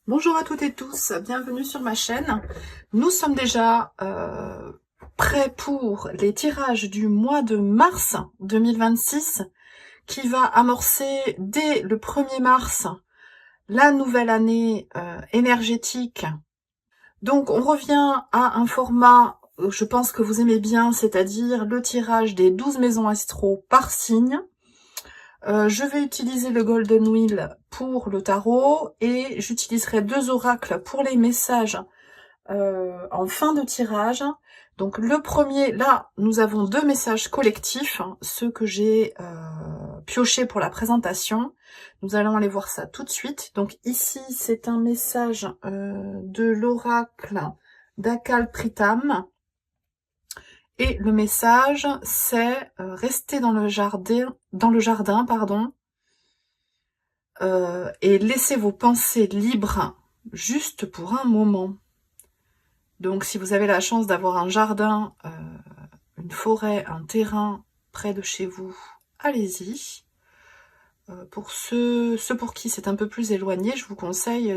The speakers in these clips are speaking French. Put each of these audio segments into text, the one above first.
Bonjour à toutes et tous, bienvenue sur ma chaîne. Nous sommes déjà prêts pour les tirages du mois de mars 2026 qui va amorcer dès le 1er mars la nouvelle année énergétique. Donc on revient à un format, je pense que vous aimez bien, c'est-à-dire le tirage des 12 maisons astro par signe. Je vais utiliser le Golden Wheel pour le tarot et j'utiliserai 2 oracles pour les messages en fin de tirage. Donc le premier, là, nous avons 2 messages collectifs, ceux que j'ai piochés pour la présentation. Nous allons aller voir ça tout de suite. Donc ici, c'est un message de l'oracle d'Akal Pritam. Et le message, c'est rester dans le jardin, et laissez vos pensées libres juste pour un moment. Donc si vous avez la chance d'avoir un jardin, une forêt, un terrain près de chez vous, allez-y. Pour ceux pour qui c'est un peu plus éloigné, je vous conseille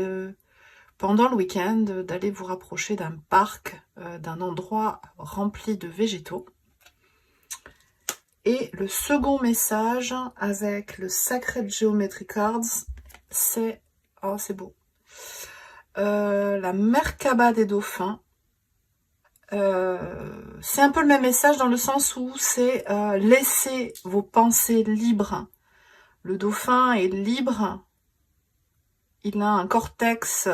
pendant le week-end d'aller vous rapprocher d'un parc, d'un endroit rempli de végétaux. Et le second message avec le Sacred Geometry Cards, c'est... Oh, c'est beau. La Merkaba des dauphins. C'est un peu le même message dans le sens où c'est laissez vos pensées libres. Le dauphin est libre. Il a un cortex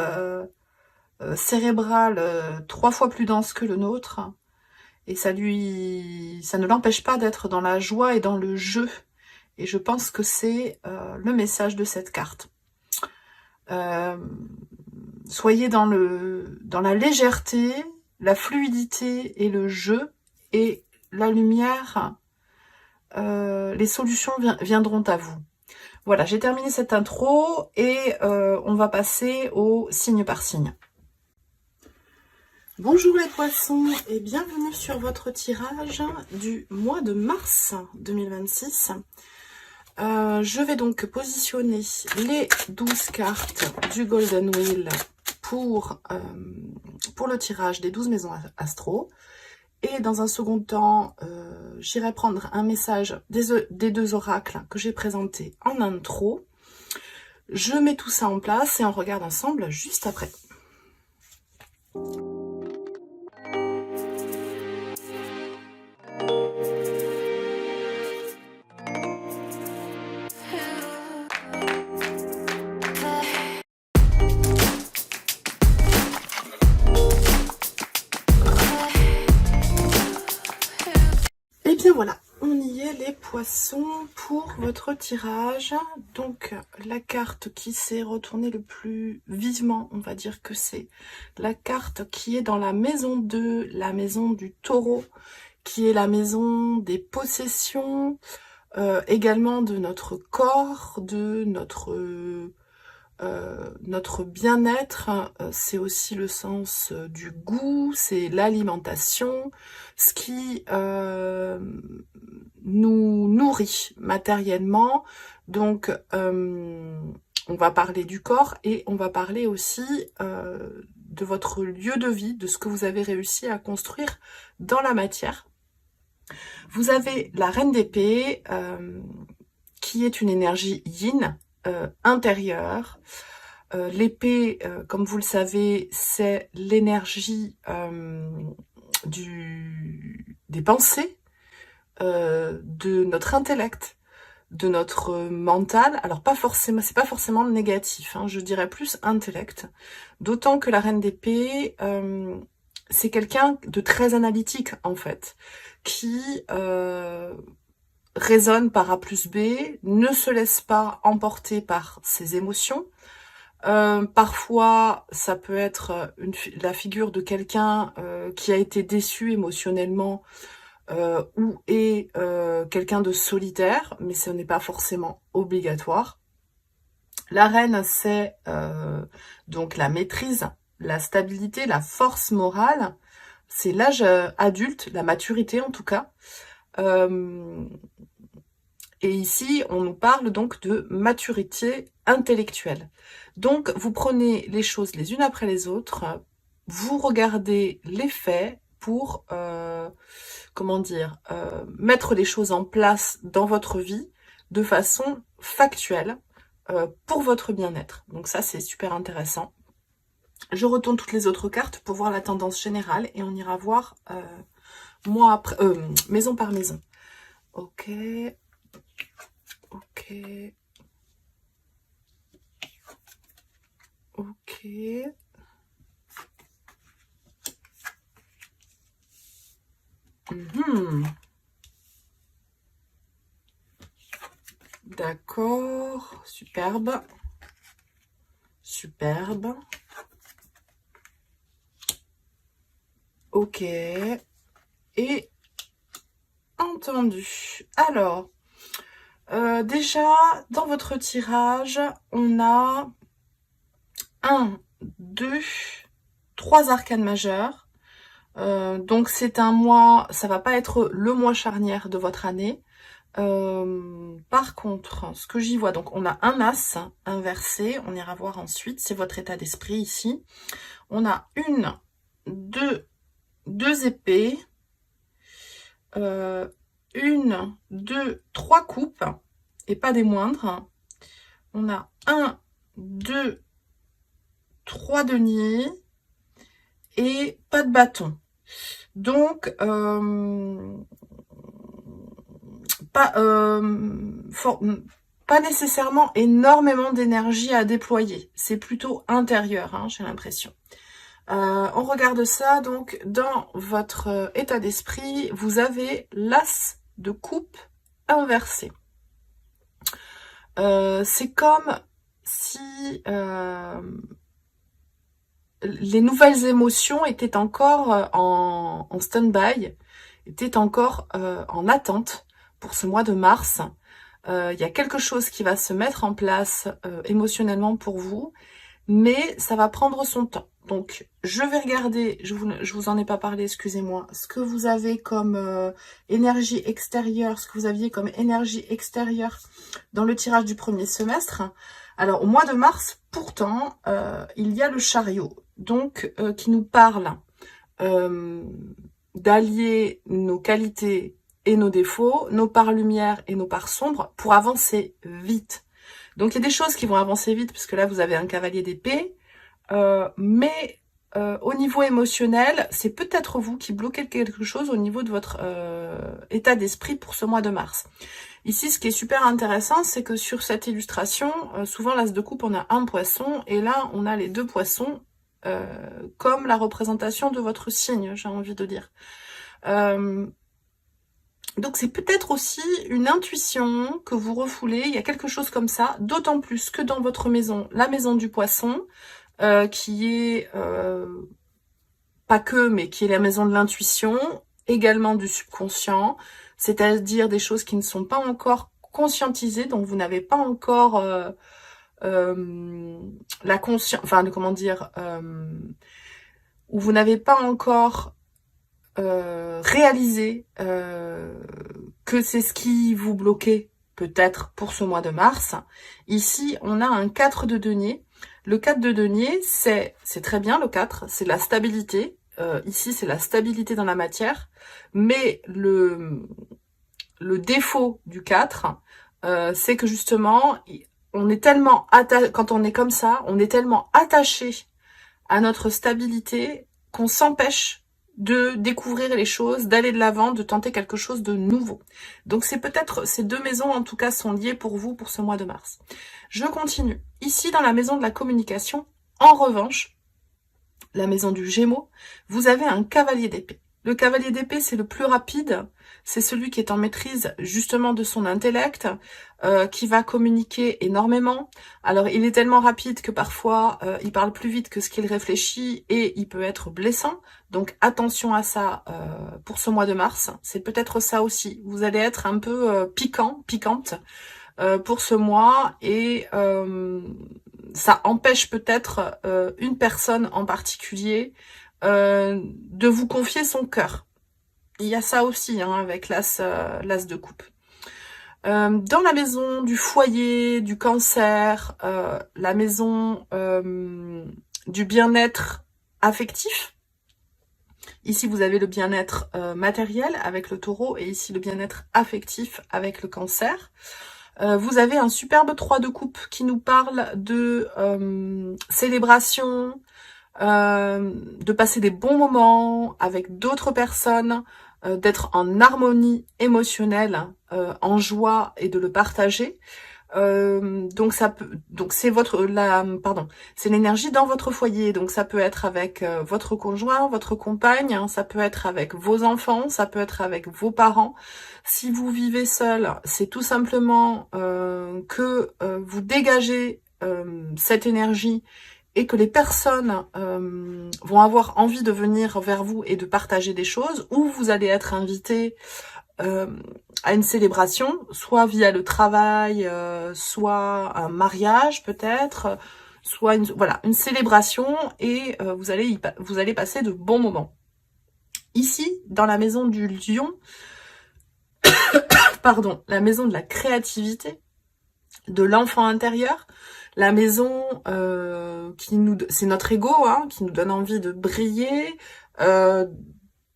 cérébral 3 fois plus dense que le nôtre. Et ça ne l'empêche pas d'être dans la joie et dans le jeu. Et je pense que c'est le message de cette carte. Soyez dans la légèreté, la fluidité et le jeu. Et la lumière, les solutions viendront à vous. Voilà, j'ai terminé cette intro et on va passer au signe par signe. Bonjour les poissons et bienvenue sur votre tirage du mois de mars 2026. Je vais donc positionner les 12 cartes du Golden Wheel pour le tirage des 12 maisons astro. Et dans un second temps, j'irai prendre un message des 2 oracles que j'ai présentés en intro. Je mets tout ça en place et on regarde ensemble juste après. Et bien voilà, on y est les poissons pour votre tirage. Donc la carte qui s'est retournée le plus vivement, on va dire que c'est la carte qui est dans la maison 2, la maison du taureau, qui est la maison des possessions, également de notre corps, de notre bien-être. C'est aussi le sens du goût, c'est l'alimentation, ce qui nous nourrit matériellement. Donc on va parler du corps et on va parler aussi de votre lieu de vie, de ce que vous avez réussi à construire dans la matière. Vous avez la reine d'épée qui est une énergie yin, intérieure. L'épée, comme vous le savez, c'est l'énergie des pensées, de notre intellect, de notre mental. Alors pas forcément, c'est pas forcément négatif, hein, je dirais plus intellect. D'autant que la reine d'épée, c'est quelqu'un de très analytique en fait, qui raisonne par A plus B, ne se laisse pas emporter par ses émotions. Parfois, ça peut être la figure de quelqu'un qui a été déçu émotionnellement ou est quelqu'un de solitaire, mais ce n'est pas forcément obligatoire. La reine, c'est donc la maîtrise, la stabilité, la force morale. C'est l'âge adulte, la maturité en tout cas. Et ici, on nous parle donc de maturité intellectuelle. Donc, vous prenez les choses les unes après les autres, vous regardez les faits pour, comment dire, mettre les choses en place dans votre vie de façon factuelle pour votre bien-être. Donc ça, c'est super intéressant. Je retourne toutes les autres cartes pour voir la tendance générale et on ira voir mois après, maison par maison. Ok. Ok. Ok. D'accord. Superbe. Superbe. Ok. Et entendu. Alors, déjà, dans votre tirage, on a 1, 2, 3 arcanes majeures. Donc c'est un mois, ça va pas être le mois charnière de votre année. Par contre, ce que j'y vois, donc on a un as inversé, on ira voir ensuite, c'est votre état d'esprit ici. On a deux épées, 1, 2, 3 coupes, et pas des moindres. On a 1, 2, 3 deniers, et pas de bâton. Donc, pas nécessairement énormément d'énergie à déployer. C'est plutôt intérieur, hein, j'ai l'impression. On regarde ça, donc, dans votre état d'esprit, vous avez l'as de coupe inversé. C'est comme si les nouvelles émotions étaient encore en stand-by, étaient encore en attente pour ce mois de mars. Il y a quelque chose qui va se mettre en place émotionnellement pour vous, mais ça va prendre son temps. Donc, je vais regarder, je vous en ai pas parlé, excusez-moi, ce que vous avez comme énergie extérieure, ce que vous aviez comme énergie extérieure dans le tirage du premier semestre. Alors, au mois de mars, pourtant, il y a le chariot, donc qui nous parle d'allier nos qualités et nos défauts, nos parts lumière et nos parts sombres pour avancer vite. Donc, il y a des choses qui vont avancer vite, puisque là, vous avez un cavalier d'épée, mais au niveau émotionnel, c'est peut-être vous qui bloquez quelque chose au niveau de votre état d'esprit pour ce mois de mars. Ici, ce qui est super intéressant, c'est que sur cette illustration, souvent l'as de coupe, on a un poisson, et là, on a les 2 poissons comme la représentation de votre signe, j'ai envie de dire. Donc c'est peut-être aussi une intuition que vous refoulez, il y a quelque chose comme ça, d'autant plus que dans votre maison, la maison du poisson, qui est, pas que, mais qui est la maison de l'intuition, également du subconscient, c'est-à-dire des choses qui ne sont pas encore conscientisées, donc vous n'avez pas encore la conscience, enfin comment dire, où vous n'avez pas encore réalisé que c'est ce qui vous bloquait peut-être pour ce mois de mars. Ici, on a un 4 de denier. Le 4 de denier, c'est très bien le 4, c'est la stabilité. Ici, c'est la stabilité dans la matière. Mais le défaut du 4, c'est que justement, on est tellement quand on est comme ça, on est tellement attaché à notre stabilité qu'on s'empêche de découvrir les choses, d'aller de l'avant, de tenter quelque chose de nouveau. Donc c'est peut-être, ces 2 maisons en tout cas sont liées pour vous pour ce mois de mars. Je continue. Ici dans la maison de la communication, en revanche, la maison du Gémeaux, vous avez un cavalier d'épée. Le cavalier d'épée, c'est le plus rapide, c'est celui qui est en maîtrise justement de son intellect, qui va communiquer énormément. Alors il est tellement rapide que parfois il parle plus vite que ce qu'il réfléchit et il peut être blessant. Donc attention à ça pour ce mois de mars, c'est peut-être ça aussi. Vous allez être un peu piquante pour ce mois et ça empêche peut-être une personne en particulier de vous confier son cœur. Il y a ça aussi hein, avec l'as de coupe. Dans la maison du foyer, du cancer, la maison du bien-être affectif. Ici, vous avez le bien-être matériel avec le taureau et ici le bien-être affectif avec le cancer. Vous avez un superbe 3 de coupe qui nous parle de célébration, de passer des bons moments avec d'autres personnes, d'être en harmonie émotionnelle, en joie et de le partager. Donc ça peut, donc c'est c'est l'énergie dans votre foyer. Donc ça peut être avec votre conjoint, votre compagne, hein, ça peut être avec vos enfants, ça peut être avec vos parents. Si vous vivez seul, c'est tout simplement que vous dégagez cette énergie et que les personnes vont avoir envie de venir vers vous et de partager des choses, ou vous allez être invité à une célébration, soit via le travail, soit un mariage peut-être, soit une célébration, et vous allez passer de bons moments. Ici, dans la maison du lion, pardon, la maison de la créativité, de l'enfant intérieur, la maison c'est notre ego, hein, qui nous donne envie de briller,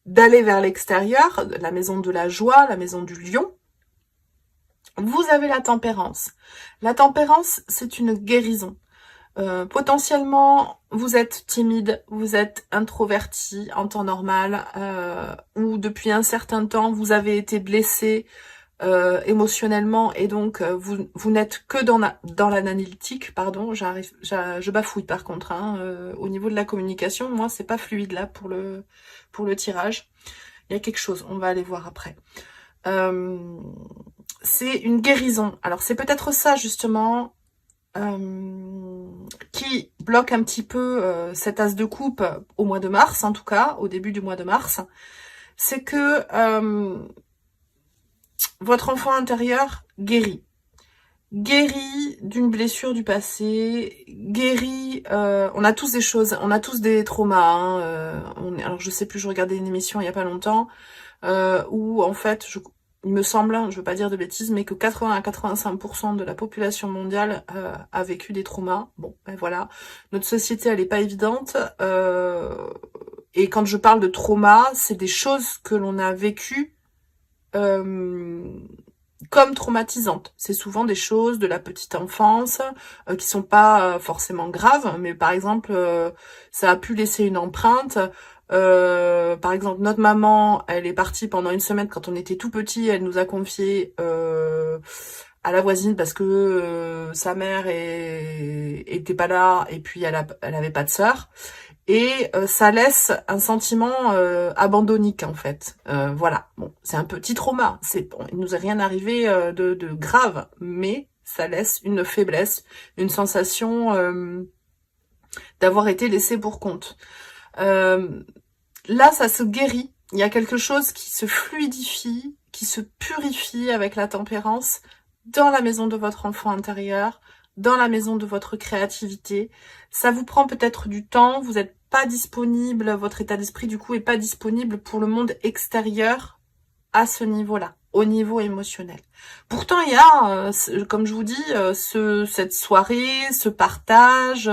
d'aller vers l'extérieur, la maison de la joie, la maison du lion. Vous avez la tempérance. La tempérance, c'est une guérison. Potentiellement, vous êtes timide, vous êtes introverti en temps normal, ou depuis un certain temps, vous avez été blessé émotionnellement, et donc vous n'êtes que dans l'analytique, pardon, je bafouille par contre, hein, au niveau de la communication, moi c'est pas fluide là pour le tirage. Il y a quelque chose, on va aller voir après. C'est une guérison. Alors c'est peut-être ça justement qui bloque un petit peu cet as de coupe au mois de mars, en tout cas au début du mois de mars. C'est que votre enfant intérieur guérit d'une blessure du passé, guérit. On a tous des choses, on a tous des traumas. Hein, alors je sais plus, je regardais une émission il y a pas longtemps où en fait, il me semble, je veux pas dire de bêtises, mais que 80 à 85% de la population mondiale a vécu des traumas. Bon, ben voilà, notre société elle est pas évidente. Et quand je parle de trauma, c'est des choses que l'on a vécues comme traumatisantes. C'est souvent des choses de la petite enfance qui sont pas forcément graves, mais par exemple, ça a pu laisser une empreinte. Par exemple, notre maman, elle est partie pendant une semaine quand on était tout petit. Elle nous a confié à la voisine parce que sa mère était pas là et puis elle avait pas de sœur. Et ça laisse un sentiment abandonnique en fait. Voilà, bon, c'est un petit trauma. Bon, il nous est rien arrivé de grave, mais ça laisse une faiblesse, une sensation d'avoir été laissé pour compte. Là, ça se guérit. Il y a quelque chose qui se fluidifie, qui se purifie avec la tempérance dans la maison de votre enfant intérieur, dans la maison de votre créativité. Ça vous prend peut-être du temps, vous n'êtes pas disponible, votre état d'esprit du coup est pas disponible pour le monde extérieur à ce niveau-là, au niveau émotionnel. Pourtant, il y a, comme je vous dis, cette soirée, ce partage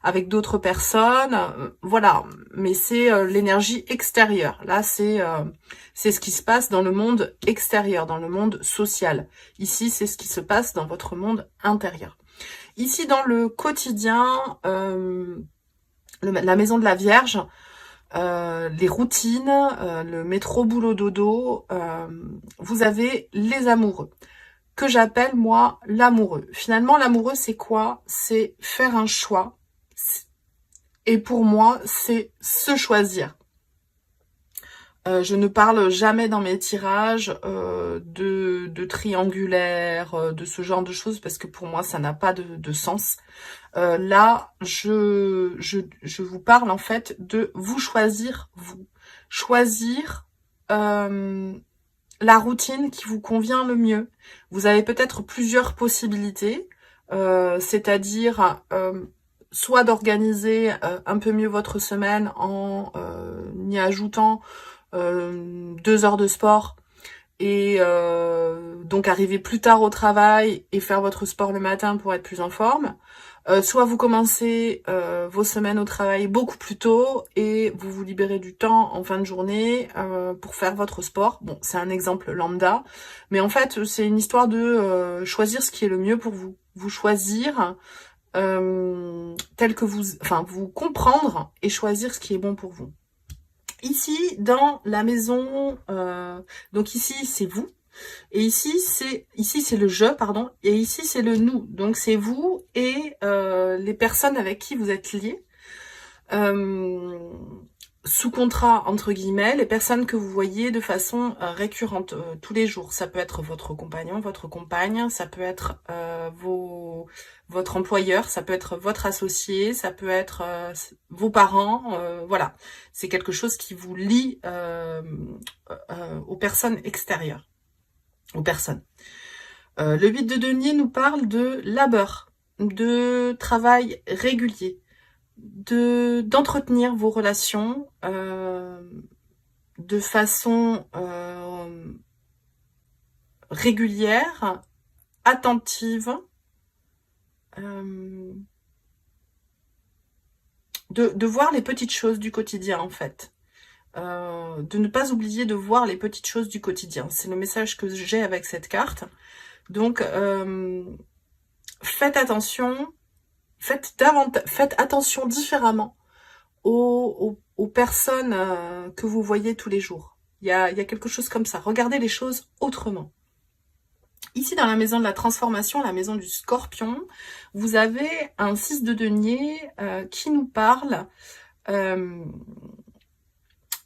avec d'autres personnes, voilà. Mais c'est l'énergie extérieure. Là, c'est ce qui se passe dans le monde extérieur, dans le monde social. Ici, c'est ce qui se passe dans votre monde intérieur. Ici, dans le quotidien, la maison de la Vierge, les routines, le métro boulot dodo, vous avez les amoureux, que j'appelle moi l'amoureux. Finalement, l'amoureux, c'est quoi? C'est faire un choix. Et pour moi, c'est se choisir. Je ne parle jamais dans mes tirages de triangulaire, de ce genre de choses, parce que pour moi, ça n'a pas de sens. Là, je vous parle en fait de vous choisir, vous. Choisir la routine qui vous convient le mieux. Vous avez peut-être plusieurs possibilités, c'est-à-dire soit d'organiser un peu mieux votre semaine en y ajoutant 2 heures de sport et donc arriver plus tard au travail et faire votre sport le matin pour être plus en forme. Soit vous commencez vos semaines au travail beaucoup plus tôt et vous vous libérez du temps en fin de journée pour faire votre sport. Bon, c'est un exemple lambda, mais en fait, c'est une histoire de choisir ce qui est le mieux pour vous. Vous choisir tel que vous... Enfin, vous comprendre et choisir ce qui est bon pour vous. Ici, dans la maison... donc ici, c'est vous. Et ici c'est le je, pardon, et ici c'est le nous. Donc c'est vous et les personnes avec qui vous êtes liés, sous contrat entre guillemets, les personnes que vous voyez de façon récurrente tous les jours. Ça peut être votre compagnon, votre compagne, ça peut être votre employeur, ça peut être votre associé, ça peut être vos parents. Voilà, c'est quelque chose qui vous lie aux personnes extérieures. Aux personnes. Le 8 de denier nous parle de labeur, de travail régulier, d'entretenir vos relations de façon régulière, attentive, de voir les petites choses du quotidien en fait. De ne pas oublier de voir les petites choses du quotidien. C'est le message que j'ai avec cette carte. Donc, faites attention, faites attention différemment aux personnes que vous voyez tous les jours. Il y a quelque chose comme ça. Regardez les choses autrement. Ici, dans la maison de la transformation, la maison du scorpion, vous avez un 6 de denier qui nous parle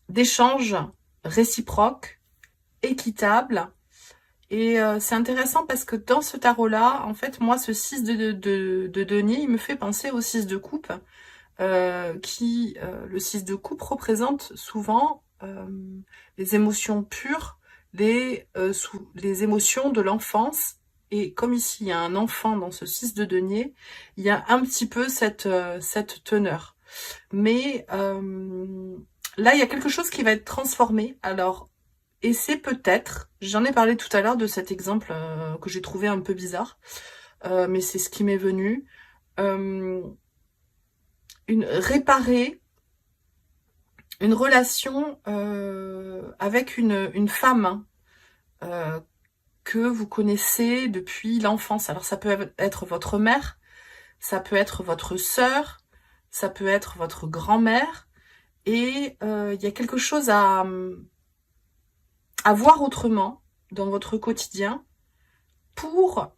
d'échanges réciproques, équitables. Et c'est intéressant parce que dans ce tarot-là, en fait, moi, ce 6 de denier, il me fait penser au 6 de coupe, le 6 de coupe représente souvent les émotions pures, les émotions de l'enfance. Et comme ici, il y a un enfant dans ce 6 de denier, il y a un petit peu cette teneur. Mais là, il y a quelque chose qui va être transformé. Alors, et c'est peut-être, j'en ai parlé tout à l'heure de cet exemple que j'ai trouvé un peu bizarre, mais c'est ce qui m'est venu. Réparer une relation avec une femme que vous connaissez depuis l'enfance. Alors ça peut être votre mère, ça peut être votre sœur, ça peut être votre grand-mère, et il y a quelque chose à voir autrement dans votre quotidien pour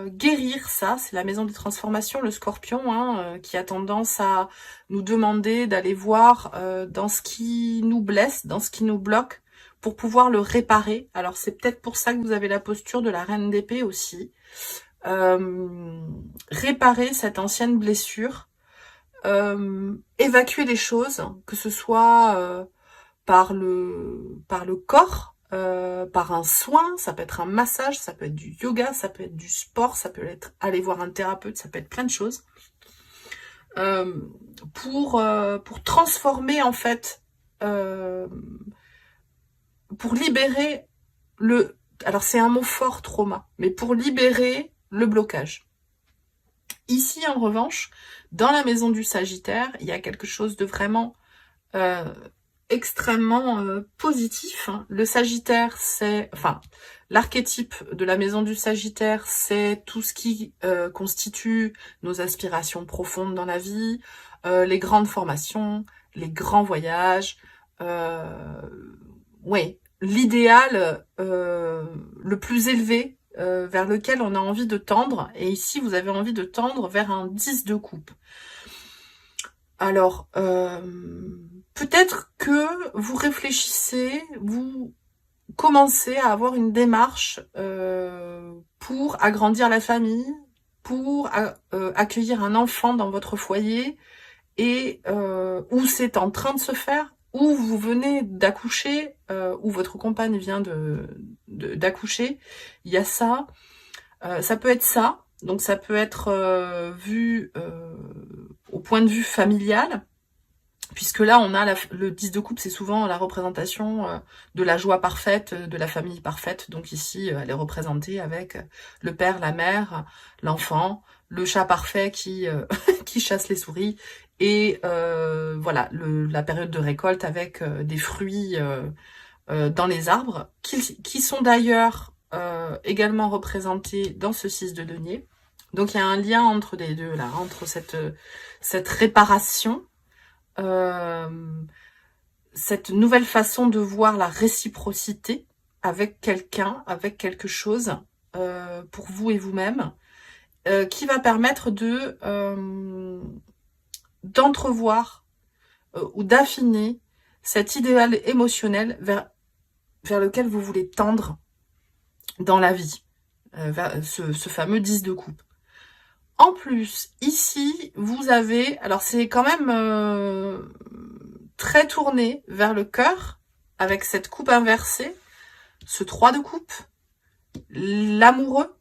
guérir ça. C'est la maison des transformations, le scorpion, hein, qui a tendance à nous demander d'aller voir dans ce qui nous blesse, dans ce qui nous bloque, pour pouvoir le réparer. Alors c'est peut-être pour ça que vous avez la posture de la reine d'épée aussi. Réparer cette ancienne blessure, évacuer les choses, que ce soit par le corps, par un soin, ça peut être un massage, ça peut être du yoga, ça peut être du sport, ça peut être aller voir un thérapeute, ça peut être plein de choses, pour transformer en fait, pour libérer alors c'est un mot fort, trauma, mais pour libérer le blocage. Ici en revanche, dans la maison du Sagittaire, il y a quelque chose de vraiment extrêmement positif. Le Sagittaire, c'est, enfin, l'archétype de la maison du Sagittaire, c'est tout ce qui constitue nos aspirations profondes dans la vie, les grandes formations, les grands voyages, ouais, l'idéal le plus élevé vers lequel on a envie de tendre. Et ici, vous avez envie de tendre vers un 10 de coupe. Alors, peut-être que vous réfléchissez, vous commencez à avoir une démarche pour agrandir la famille, pour accueillir un enfant dans votre foyer, et où c'est en train de se faire, où vous venez d'accoucher, où votre compagne vient d'accoucher. Il y a ça. Ça peut être ça. Donc ça peut être vu au point de vue familial. puisque là, on a le 10 de coupe, c'est souvent la représentation de la joie parfaite, de la famille parfaite. Donc ici, elle est représentée avec le père, la mère, l'enfant, le chat parfait qui, qui chasse les souris, et voilà, la période de récolte avec des fruits dans les arbres, qui sont d'ailleurs également représentés dans ce 6 de denier. Donc il y a un lien entre les deux, là, entre cette réparation, cette nouvelle façon de voir la réciprocité avec quelqu'un, avec quelque chose, pour vous et vous-même, qui va permettre d'entrevoir ou d'affiner cet idéal émotionnel vers lequel vous voulez tendre dans la vie, vers ce fameux 10 de coupe. En plus, ici, vous avez, alors c'est quand même très tourné vers le cœur, avec cette coupe inversée, ce 3 de coupe, l'amoureux.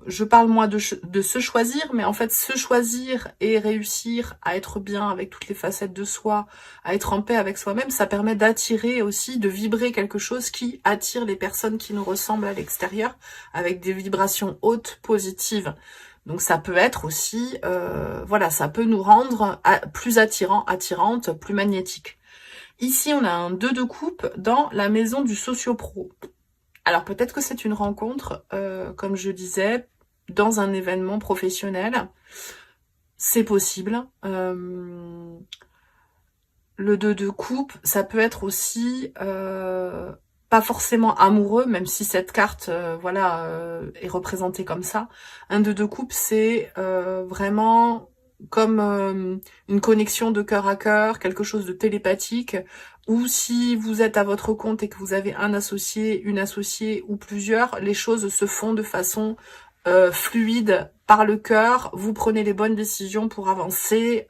Je parle moi de se choisir, mais en fait se choisir et réussir à être bien avec toutes les facettes de soi, à être en paix avec soi-même, ça permet d'attirer aussi, de vibrer quelque chose qui attire les personnes qui nous ressemblent à l'extérieur, avec des vibrations hautes, positives. Donc ça peut être aussi, voilà, ça peut nous rendre plus attirantes, plus magnétiques. Ici, on a un 2 de coupe dans la maison du socio-pro. Alors peut-être que c'est une rencontre, comme je disais, dans un événement professionnel. C'est possible. Le 2 de coupe, ça peut être aussi pas forcément amoureux, même si cette carte voilà, est représentée comme ça. Un 2 de coupe, c'est vraiment comme une connexion de cœur à cœur, quelque chose de télépathique, ou si vous êtes à votre compte et que vous avez un associé, une associée ou plusieurs, les choses se font de façon fluide par le cœur, vous prenez les bonnes décisions pour avancer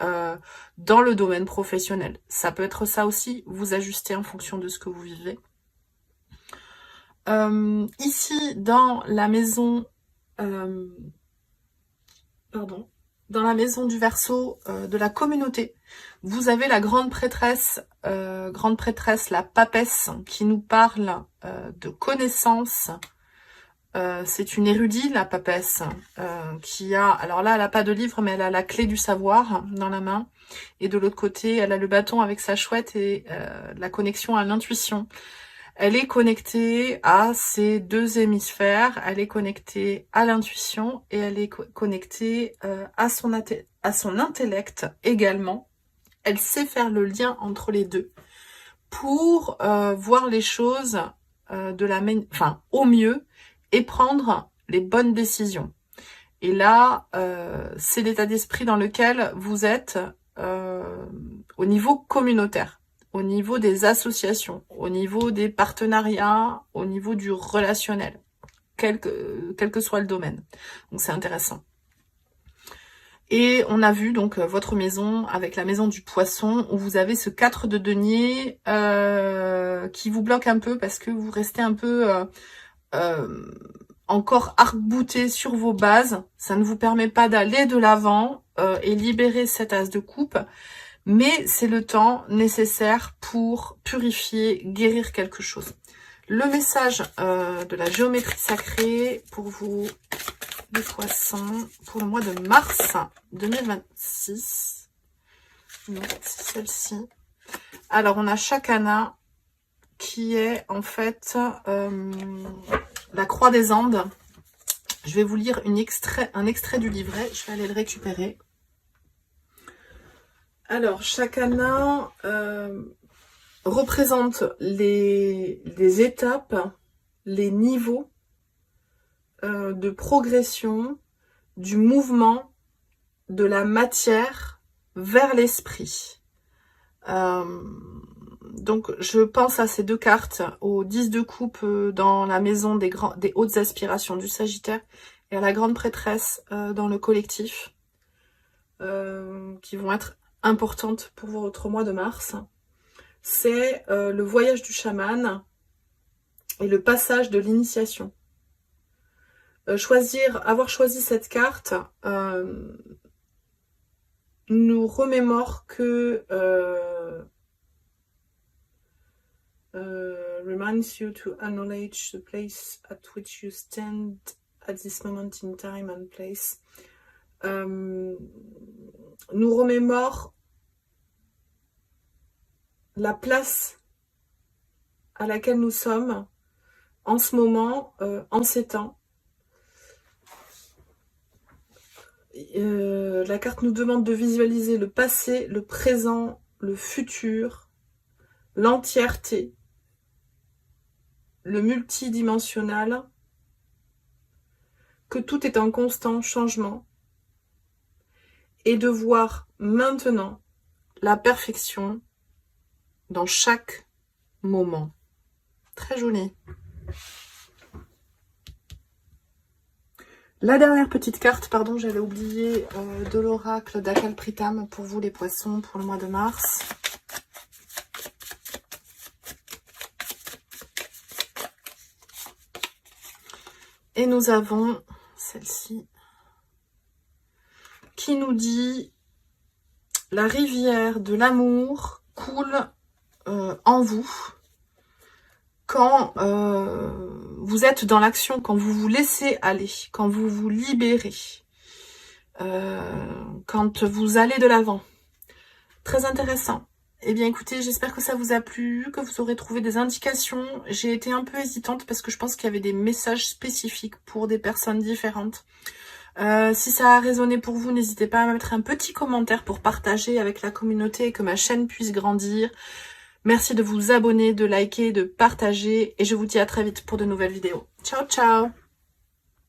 dans le domaine professionnel. Ça peut être ça aussi, vous ajustez en fonction de ce que vous vivez. Ici, dans la maison, dans la maison du Verseau de la communauté, vous avez la grande prêtresse, la papesse, qui nous parle de connaissances. C'est une érudite, la papesse, qui a, alors là, elle n'a pas de livre, mais elle a la clé du savoir dans la main. Et de l'autre côté, elle a le bâton avec sa chouette et la connexion à l'intuition. Elle est connectée à ces deux hémisphères, elle est connectée à l'intuition et elle est connectée à son intellect également. Elle sait faire le lien entre les deux pour voir les choses au mieux et prendre les bonnes décisions. Et là, c'est l'état d'esprit dans lequel vous êtes au niveau communautaire, au niveau des associations, au niveau des partenariats, au niveau du relationnel, quel que soit le domaine. Donc c'est intéressant. Et on a vu donc votre maison avec la maison du poisson, où vous avez ce 4 de denier qui vous bloque un peu parce que vous restez un peu encore arc-bouté sur vos bases. Ça ne vous permet pas d'aller de l'avant et libérer cet as de coupe. Mais c'est le temps nécessaire pour purifier, guérir quelque chose. Le message de la géométrie sacrée pour vous, les poissons, pour le mois de mars 2026. Non, c'est celle-ci. Alors, on a Chakana, qui est en fait la croix des Andes. Je vais vous lire un extrait du livret. Je vais aller le récupérer. Alors, Chakana représente les étapes, les niveaux de progression du mouvement de la matière vers l'esprit. Donc, je pense à ces deux cartes, au 10 de coupe dans la maison des hautes aspirations du Sagittaire et à la grande prêtresse dans le collectif, qui vont être importante pour votre mois de mars. C'est le voyage du chaman et le passage de l'initiation. Avoir choisi cette carte nous remémore que reminds you to acknowledge the place at which you stand at this moment in time and place. Nous remémore la place à laquelle nous sommes en ce moment, en ces temps. La carte nous demande de visualiser le passé, le présent, le futur, l'entièreté, le multidimensionnel, que tout est en constant changement, et de voir maintenant la perfection dans chaque moment. Très joli. La dernière petite carte, pardon, j'avais oublié, de l'oracle d'Akalpritam pour vous les poissons pour le mois de mars. Et nous avons celle-ci qui nous dit « La rivière de l'amour coule en vous quand vous êtes dans l'action, quand vous vous laissez aller, quand vous vous libérez, quand vous allez de l'avant. » Très intéressant. Eh bien écoutez, j'espère que ça vous a plu, que vous aurez trouvé des indications. J'ai été un peu hésitante parce que je pense qu'il y avait des messages spécifiques pour des personnes différentes. Si ça a résonné pour vous, n'hésitez pas à mettre un petit commentaire pour partager avec la communauté et que ma chaîne puisse grandir. Merci de vous abonner, de liker, de partager et je vous dis à très vite pour de nouvelles vidéos. Ciao, ciao!